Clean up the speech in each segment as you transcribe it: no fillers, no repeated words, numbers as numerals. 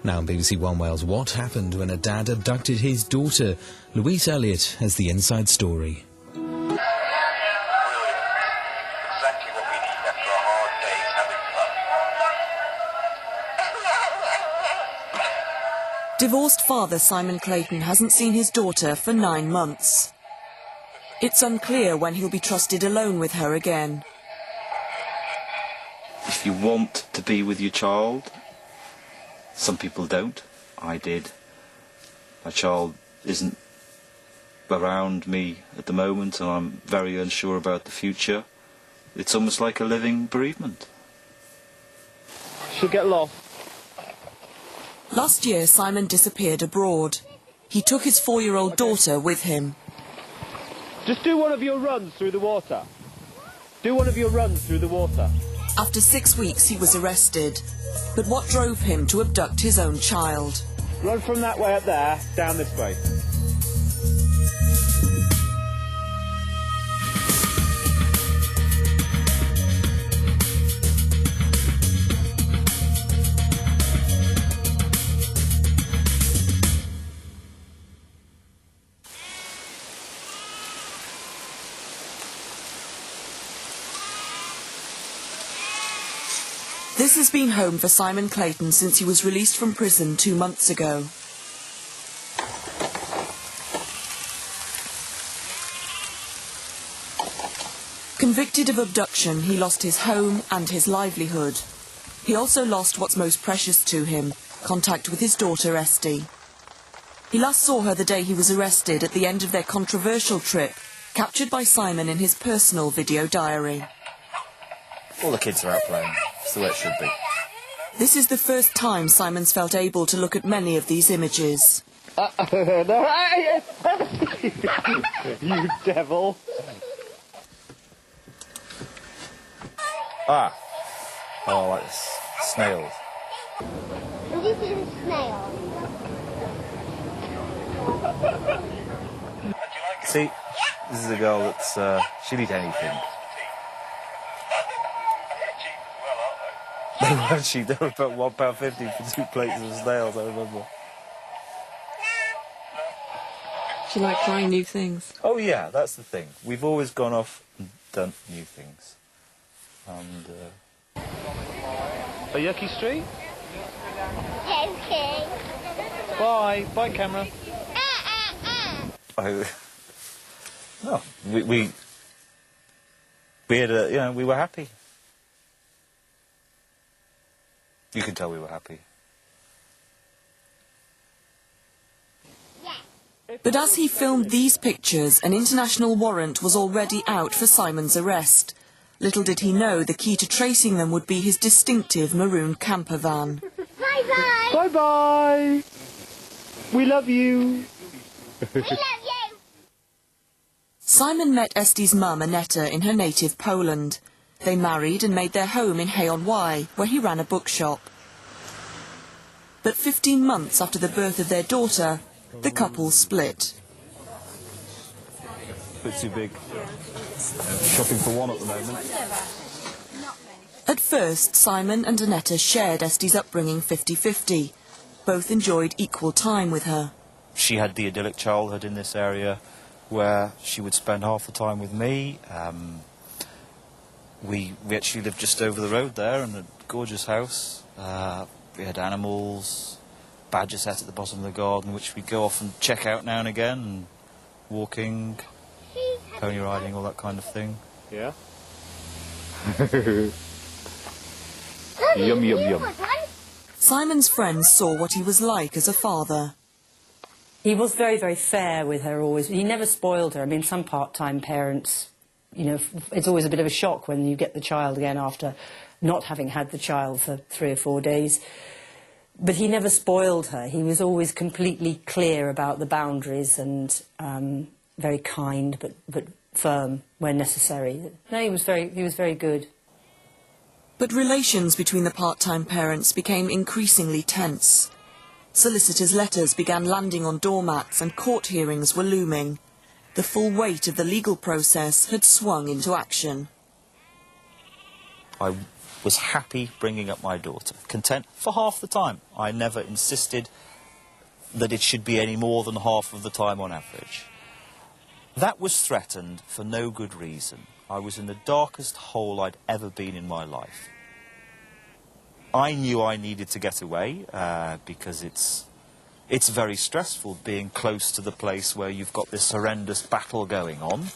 Now on BBC One Wales, what happened when a dad abducted his daughter? Louise Elliott has the inside story. Exactly what we need after a hard day's having fun. Divorced father Simon Clayton hasn't seen his daughter for 9 months. It's unclear when he'll be trusted alone with her again. If you want to be with your child, some people don't. I did. My child isn't around me at the moment and I'm very unsure about the future. It's almost like a living bereavement. She'll get lost. Last year, Simon disappeared abroad. He took his 4-year-old daughter with him. Just do one of your runs through the water. Do one of your runs through the water. After 6 weeks, he was arrested. But what drove him to abduct his own child? Run from that way up there, down this way. This has been home for Simon Clayton since he was released from prison 2 months ago. Convicted of abduction, he lost his home and his livelihood. He also lost what's most precious to him, contact with his daughter Esty. He last saw her the day he was arrested at the end of their controversial trip, captured by Simon in his personal video diary. All the kids are out playing. It's the way it should be. This is the first time Simon's felt able to look at many of these images. You devil. Ah. Oh, I like this. Snails. Did you see the snail? See, this is a girl that's, she'll eat anything. She did about £1.50 for 2 plates of snails, I remember. She likes trying new things. Oh yeah, that's the thing. We've always gone off and done new things. And, A yucky street? Okay. Bye. Bye, camera. no, we had a, you know, we were happy. You can tell we were happy. But as he filmed these pictures, an international warrant was already out for Simon's arrest. Little did he know the key to tracing them would be his distinctive maroon camper van. Bye-bye. Bye-bye. We love you. We love you. Simon met Esty's mum, Aneta, in her native Poland. They married and made their home in Hay-on-Wye, where he ran a bookshop. But 15 months after the birth of their daughter, the couple split. A bit too big. Shopping for one at the moment. At first, Simon and Aneta shared Esty's upbringing 50-50. Both enjoyed equal time with her. She had the idyllic childhood in this area where she would spend half the time with me. We actually lived just over the road there in a gorgeous house. We had animals, badgers sat at the bottom of the garden, which we'd go off and check out now and again, and walking, pony riding, all that kind of thing. Yeah? Yum, yum, yum. Simon's friends saw what he was like as a father. He was very, very fair with her always. He never spoiled her. I mean, some part-time parents, you know, it's always a bit of a shock when you get the child again after not having had the child for 3 or 4 days. But he never spoiled her. He was always completely clear about the boundaries and very kind but firm when necessary. No, he was very good. But relations between the part-time parents became increasingly tense. Solicitors' letters began landing on doormats and court hearings were looming. The full weight of the legal process had swung into action. I was happy bringing up my daughter, content for half the time. I never insisted that it should be any more than half of the time on average. That was threatened for no good reason. I was in the darkest hole I'd ever been in my life. I knew I needed to get away because it's very stressful being close to the place where you've got this horrendous battle going on.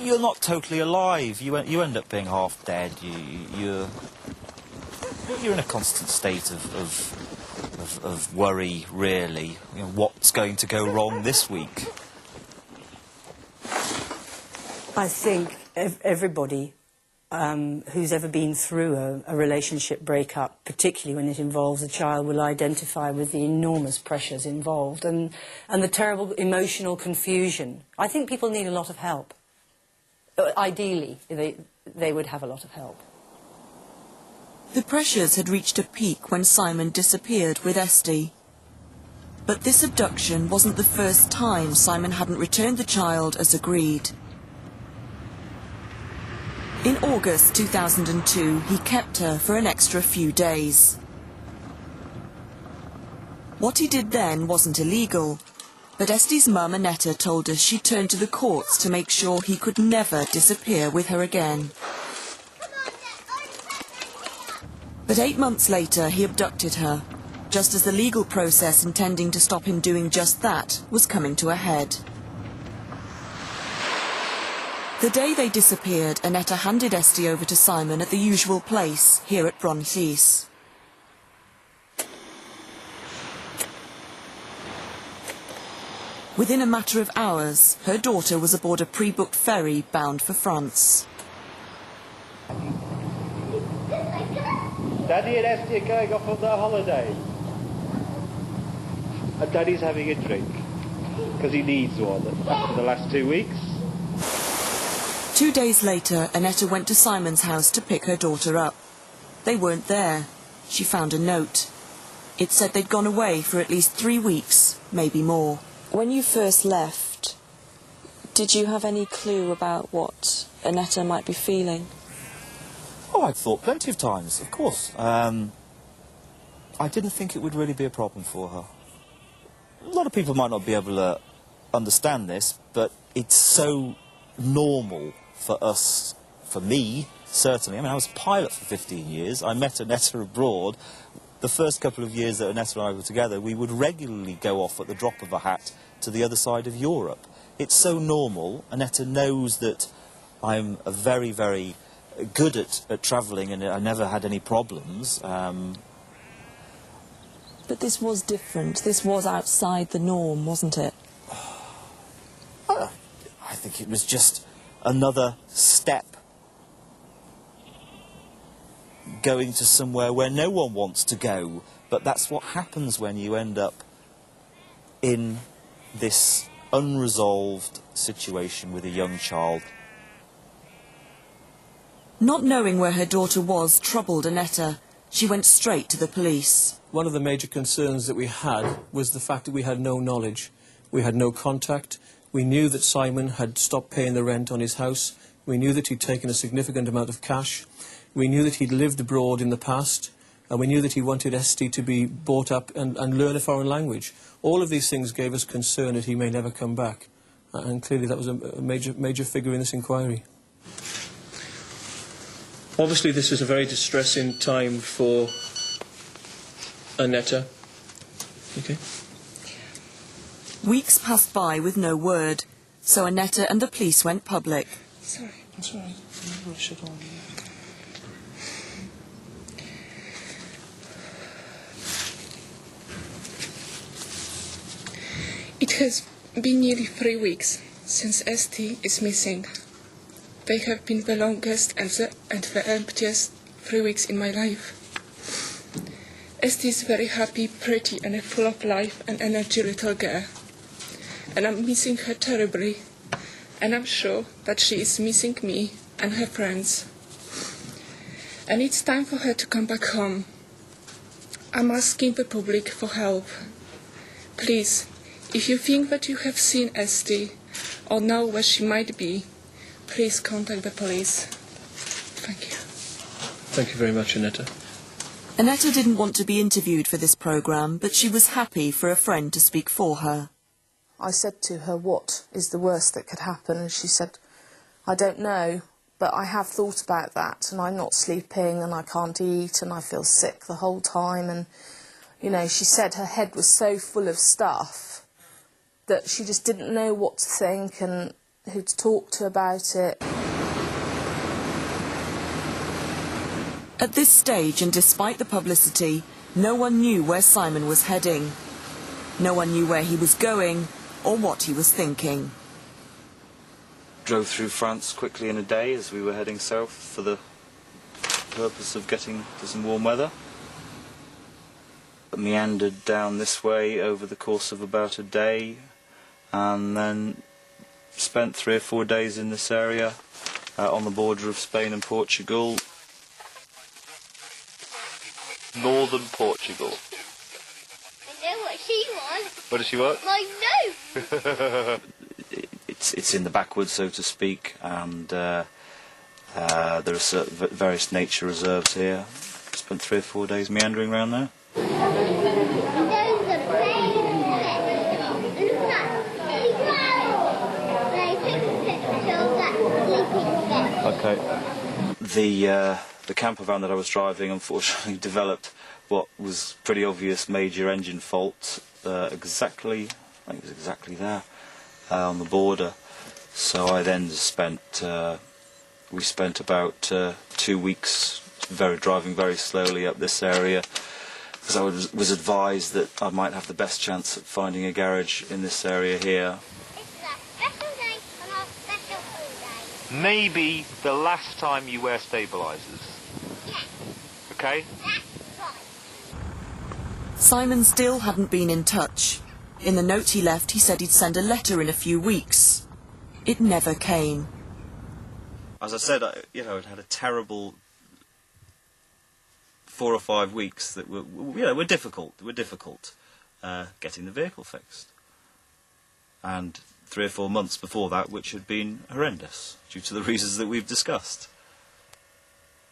You're not totally alive. You end up being half dead. You're in a constant state of worry, really. You know, what's going to go wrong this week? I think everybody who's ever been through a relationship breakup, particularly when it involves a child, will identify with the enormous pressures involved and the terrible emotional confusion. I think people need a lot of help. Ideally, they would have a lot of help. The pressures had reached a peak when Simon disappeared with Esty. But this abduction wasn't the first time Simon hadn't returned the child as agreed. In August 2002, he kept her for an extra few days. What he did then wasn't illegal, but Esty's mum Annetta told us she turned to the courts to make sure he could never disappear with her again. But 8 months later, he abducted her, just as the legal process intending to stop him doing just that was coming to a head. The day they disappeared, Annetta handed Esty over to Simon at the usual place, here at Bronllys. Within a matter of hours, her daughter was aboard a pre-booked ferry bound for France. Daddy and Esty are going off on their holiday. And Daddy's having a drink. Because he needs one after the last 2 weeks. 2 days later, Annetta went to Simon's house to pick her daughter up. They weren't there. She found a note. It said they'd gone away for at least 3 weeks, maybe more. When you first left, did you have any clue about what Annetta might be feeling? Oh, I'd thought plenty of times, of course. I didn't think it would really be a problem for her. A lot of people might not be able to understand this, but it's so normal for us, for me, certainly. I mean, I was a pilot for 15 years. I met Annetta abroad. The first couple of years that Annetta and I were together, we would regularly go off at the drop of a hat to the other side of Europe. It's so normal. Annetta knows that I'm a very, very good at travelling and I never had any problems. But this was different. This was outside the norm, wasn't it? I think it was just another step going to somewhere where no one wants to go. But that's what happens when you end up in this unresolved situation with a young child. Not knowing where her daughter was troubled Annetta. She went straight to the police. One of the major concerns that we had was the fact that we had no knowledge. We had no contact. We knew that Simon had stopped paying the rent on his house. We knew that he'd taken a significant amount of cash. We knew that he'd lived abroad in the past. And we knew that he wanted Esty to be brought up and learn a foreign language. All of these things gave us concern that he may never come back. And clearly that was a major figure in this inquiry. Obviously this was a very distressing time for Annetta. Okay. Weeks passed by with no word, so Annetta and the police went public. Sorry. That's all right. No rush at all. It has been nearly 3 weeks since Esty is missing. They have been the longest and the emptiest 3 weeks in my life. Esty is very happy, pretty and full of life and energy little girl. And I'm missing her terribly. And I'm sure that she is missing me and her friends. And it's time for her to come back home. I'm asking the public for help. Please, if you think that you have seen Esty, or know where she might be, please contact the police. Thank you. Thank you very much, Annetta. Annetta didn't want to be interviewed for this programme, but she was happy for a friend to speak for her. I said to her, what is the worst that could happen? And she said, I don't know, but I have thought about that, and I'm not sleeping, and I can't eat, and I feel sick the whole time. And, you know, she said her head was so full of stuff that she just didn't know what to think and who to talk to about it. At this stage, and despite the publicity, no one knew where Simon was heading. No one knew where he was going or what he was thinking. Drove through France quickly in a day as we were heading south for the purpose of getting to some warm weather. Meandered down this way over the course of about a day, and then spent 3 or 4 days in this area on the border of Spain and Portugal. Northern Portugal. I know what she wants. What does she want? I know. It's in the backwoods, so to speak, and there are various nature reserves here. Spent 3 or 4 days meandering around there. Those are planes. Look at that. They took a picture of that sleeping bed. Okay. The camper van that I was driving unfortunately developed what was pretty obvious major engine fault exactly there on the border. So I then we spent about 2 weeks driving very slowly up this area, because I was advised that I might have the best chance at finding a garage in this area here. It's a special day on our special food day. Maybe the last time you wear stabilisers. Yes, Okay? that's right. Simon still hadn't been in touch. In the note he left, he said he'd send a letter in a few weeks. It never came. As I said, I'd had a terrible 4 or 5 weeks that were difficult. Were difficult getting the vehicle fixed, and 3 or 4 months before that, which had been horrendous due to the reasons that we've discussed.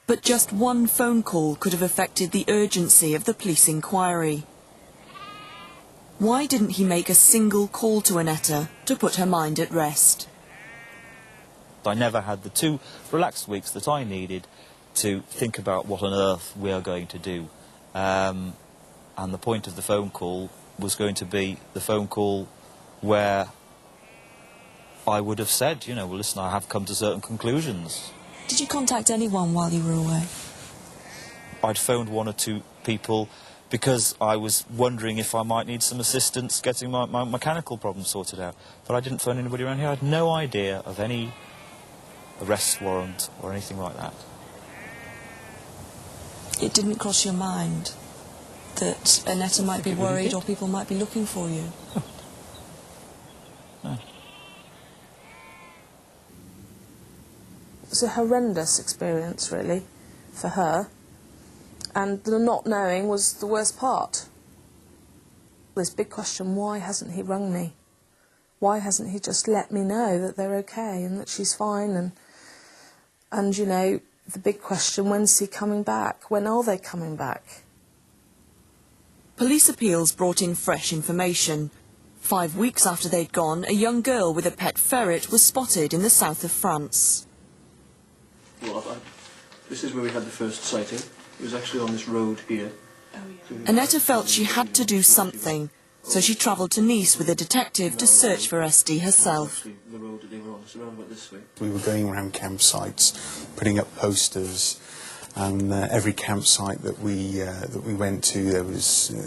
But just one phone call could have affected the urgency of the police inquiry. Why didn't he make a single call to Annetta to put her mind at rest? I never had the 2 relaxed weeks that I needed to think about what on earth we are going to do. And the point of the phone call was going to be the phone call where I would have said, well, listen, I have come to certain conclusions. Did you contact anyone while you were away? I'd phoned 1 or 2 people because I was wondering if I might need some assistance getting my mechanical problem sorted out. But I didn't phone anybody around here. I had no idea of any arrest warrant or anything like that. It didn't cross your mind that Annetta might be worried or people might be looking for you? No. It's a horrendous experience, really, for her. And the not knowing was the worst part. This big question, why hasn't he rung me? Why hasn't he just let me know that they're okay and that she's fine? And the big question, when's he coming back? When are they coming back? Police appeals brought in fresh information. 5 weeks after they'd gone, a young girl with a pet ferret was spotted in the south of France. Well, this is where we had the first sighting. It was actually on this road here. Annetta felt she had to do something, so she travelled to Nice with a detective to search for Esty herself. The road that they were on, it's around about this way. We were going around campsites, putting up posters, and every campsite that we went to,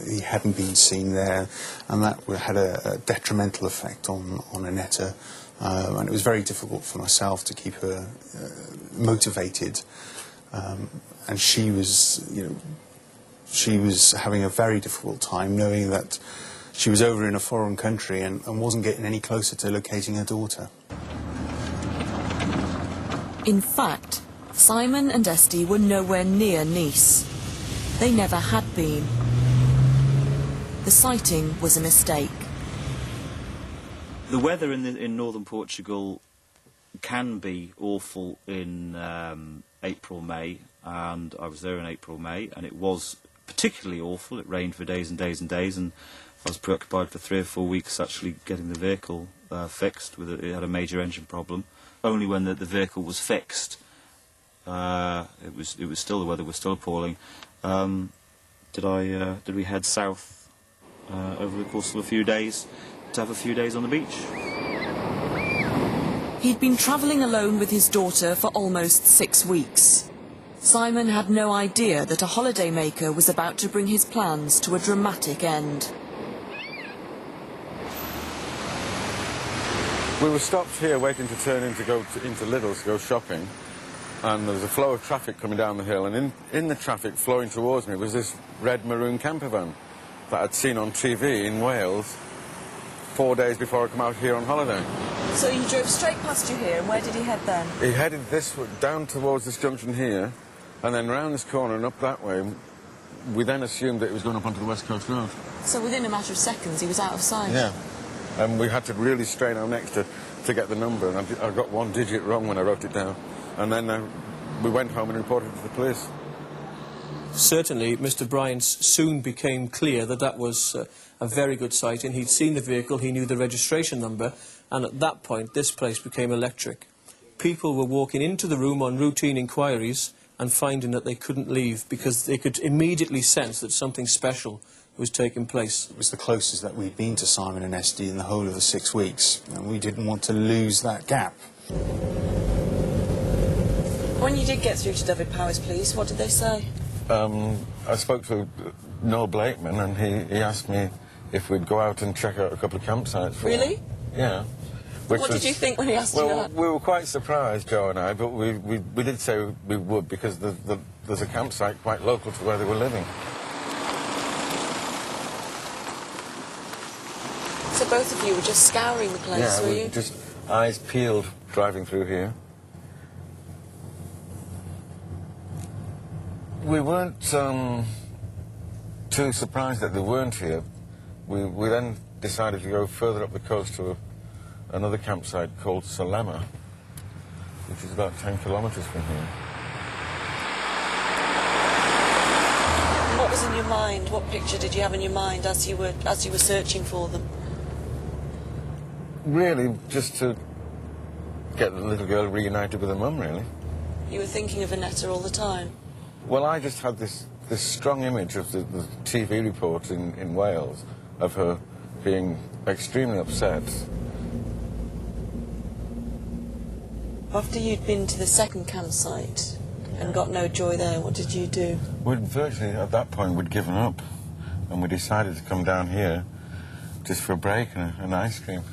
he hadn't been seen there, and that had a detrimental effect on Annetta, and it was very difficult for myself to keep her motivated, and she was having a very difficult time knowing that she was over in a foreign country and wasn't getting any closer to locating her daughter. In fact, Simon and Esty were nowhere near Nice. They never had been. The sighting was a mistake. The weather in northern Portugal can be awful in April, May, and I was there in April, May, and it was particularly awful. It rained for days and days and days, and I was preoccupied for 3 or 4 weeks actually getting the vehicle fixed. It had a major engine problem. Only when the vehicle was fixed, it was still, the weather was still appalling. Did we head south over the course of a few days to have a few days on the beach. He'd been travelling alone with his daughter for almost 6 weeks. Simon had no idea that a holidaymaker was about to bring his plans to a dramatic end. We were stopped here waiting to turn in to go into Lidl's to go shopping, and there was a flow of traffic coming down the hill, and in the traffic flowing towards me was this red maroon camper van that I'd seen on TV in Wales 4 days before I come out here on holiday. So he drove straight past you here, and where did he head then? He headed down towards this junction here, and then round this corner and up that way. We then assumed that it was going up onto the West Coast Road. So within a matter of seconds, he was out of sight? Yeah. And we had to really strain our necks to get the number, and I got 1 digit wrong when I wrote it down. And then we went home and reported it to the police. Certainly, Mr. Bryant's soon became clear that that was a very good sighting. He'd seen the vehicle, he knew the registration number, and at that point, this place became electric. People were walking into the room on routine inquiries and finding that they couldn't leave because they could immediately sense that something special was taking place. It was the closest that we'd been to Simon and Esty in the whole of the 6 weeks, and we didn't want to lose that gap. When you did get through to David Power's police, what did they say? I spoke to Noel Blakeman, and he asked me if we'd go out and check out a couple of campsites for Really? him. Yeah. What did you think when he asked you that? We were quite surprised, Joe and I, but we did say we would because there's a campsite quite local to where they were living. So both of you were just scouring the place, were you? Just eyes peeled driving through here. We weren't too surprised that they weren't here. We then decided to go further up the coast to another campsite called Salema, which is about 10 kilometres from here. What was in your mind? What picture did you have in your mind as you were searching for them? Really, just to get the little girl reunited with her mum, really. You were thinking of Annetta all the time? Well, I just had this strong image of the TV report in Wales of her being extremely upset. After you'd been to the second campsite and got no joy there, what did you do? We'd virtually, at that point, we'd given up, and we decided to come down here just for a break and an ice cream.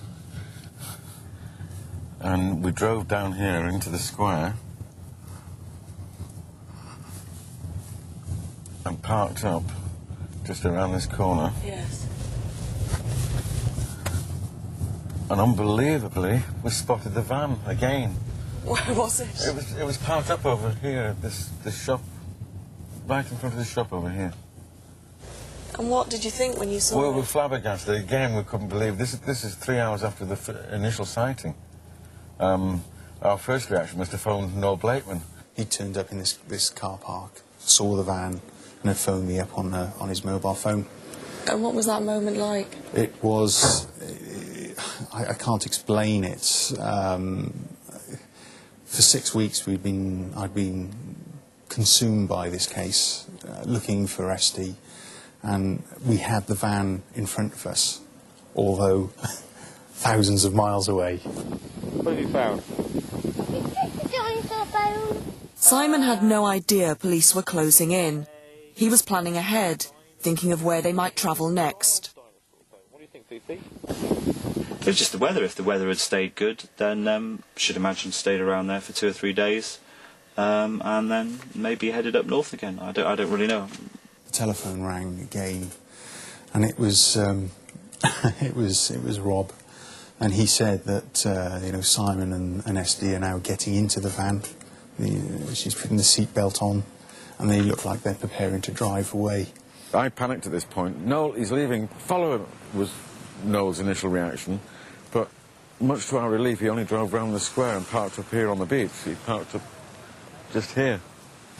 And we drove down here into the square and parked up just around this corner. Yes. And unbelievably, we spotted the van again. Where was it? It was parked up over here, this shop, right in front of the shop over here. And what did you think when you saw it? Well, we were flabbergasted. Again, we couldn't believe. This is 3 hours after the initial sighting. Our first reaction was to phone Noel Blakeman. He turned up in this car park, saw the van, and had phoned me up on his mobile phone. And what was that moment like? It was... I can't explain it. For 6 weeks I'd been consumed by this case, looking for Esty, and we had the van in front of us, although thousands of miles away. What have you found? Simon had no idea police were closing in. He was planning ahead, thinking of where they might travel next. What do you think, Fifi? It was just the weather. If the weather had stayed good, then should imagine stayed around there for 2 or 3 days, and then maybe headed up north again. I don't really know. The telephone rang again, and it was it was Rob, and he said that Simon and Esty are now getting into the van. She's putting the seatbelt on, and they look like they're preparing to drive away. I panicked at this point. Noel, he's leaving. Follow him was Noel's initial reaction, but much to our relief, he only drove round the square and parked up here on the beach. He parked up just here.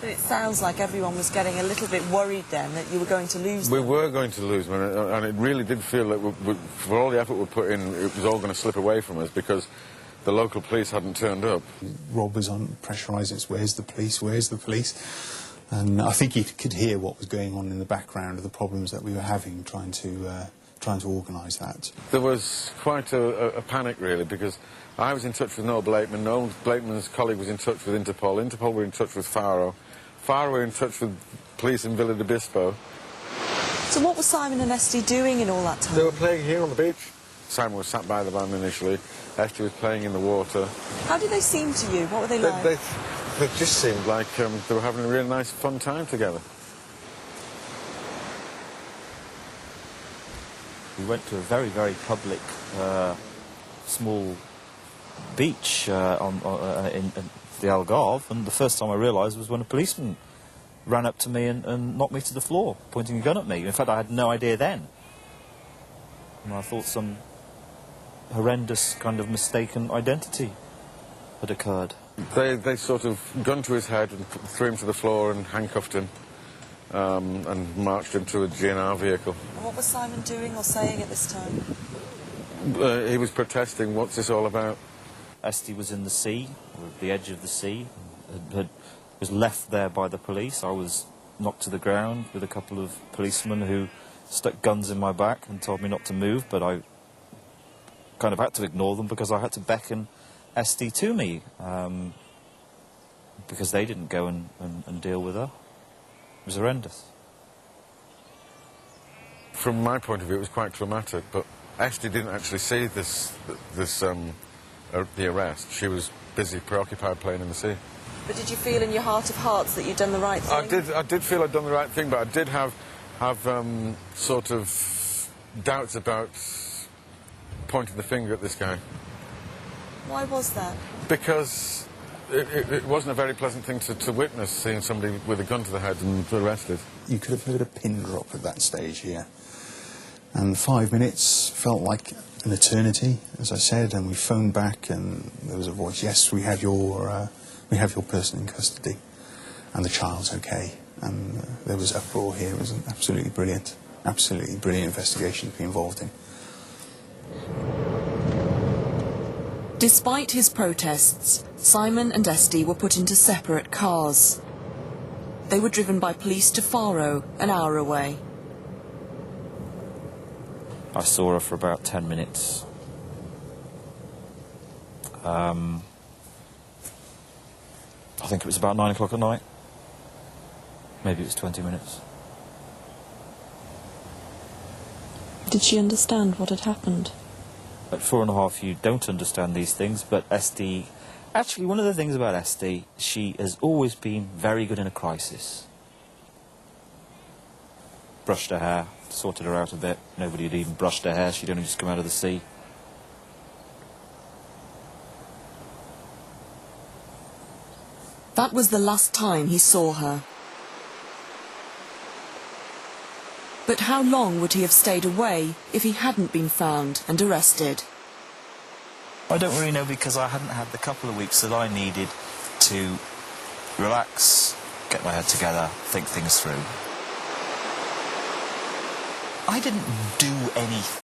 But it sounds like everyone was getting a little bit worried then that you were going to lose them. We were going to lose them, and it really did feel that for all the effort we put in, it was all going to slip away from us because the local police hadn't turned up. Rob was on pressurised. It's where's the police? Where's the police? And I think he could hear what was going on in the background of the problems that we were having, trying to organise that. There was quite a panic, really, because I was in touch with Noel Blakeman. Noel Blakeman's colleague was in touch with Interpol. Interpol were in touch with Faro. Faro were in touch with police in Villa d'Obispo. So what were Simon and Esty doing in all that time? They were playing here on the beach. Simon was sat by the van initially. Esty was playing in the water. How did they seem to you? What were they like? They just seemed like they were having a really nice, fun time together. We went to a very, very public, small beach in the Algarve, and the first time I realised was when a policeman ran up to me and knocked me to the floor, pointing a gun at me. In fact, I had no idea then. And I thought some horrendous kind of mistaken identity had occurred. They sort of gunned to his head and threw him to the floor and handcuffed him and marched him to a GNR vehicle. And what was Simon doing or saying at this time? He was protesting, what's this all about? Esty was in the sea, or at the edge of the sea, was left there by the police. I was knocked to the ground with a couple of policemen who stuck guns in my back and told me not to move, but I kind of had to ignore them because I had to beckon Esty to me, because they didn't go and deal with her. It was horrendous. From my point of view, it was quite traumatic, but Esty didn't actually see the arrest. She was busy, preoccupied playing in the sea. But did you feel in your heart of hearts that you'd done the right thing? I did feel I'd done the right thing, but I did have sort of doubts about pointing the finger at this guy. Why was that? Because it wasn't a very pleasant thing to witness, seeing somebody with a gun to the head and arrested. You could have heard a pin drop at that stage here. And 5 minutes felt like an eternity, as I said, and we phoned back and there was a voice, yes, we have your person in custody and the child's okay. And there was uproar here. It was an absolutely brilliant investigation to be involved in. Despite his protests, Simon and Esty were put into separate cars. They were driven by police to Faro, an hour away. I saw her for about 10 minutes. I think it was about 9 o'clock at night. Maybe it was 20 minutes. Did she understand what had happened? At 4.5 you don't understand these things, but Esty... Actually, one of the things about Esty, she has always been very good in a crisis. Brushed her hair, sorted her out a bit. Nobody had even brushed her hair, she'd only just come out of the sea. That was the last time he saw her. But how long would he have stayed away if he hadn't been found and arrested? I don't really know, because I hadn't had the couple of weeks that I needed to relax, get my head together, think things through. I didn't do anything.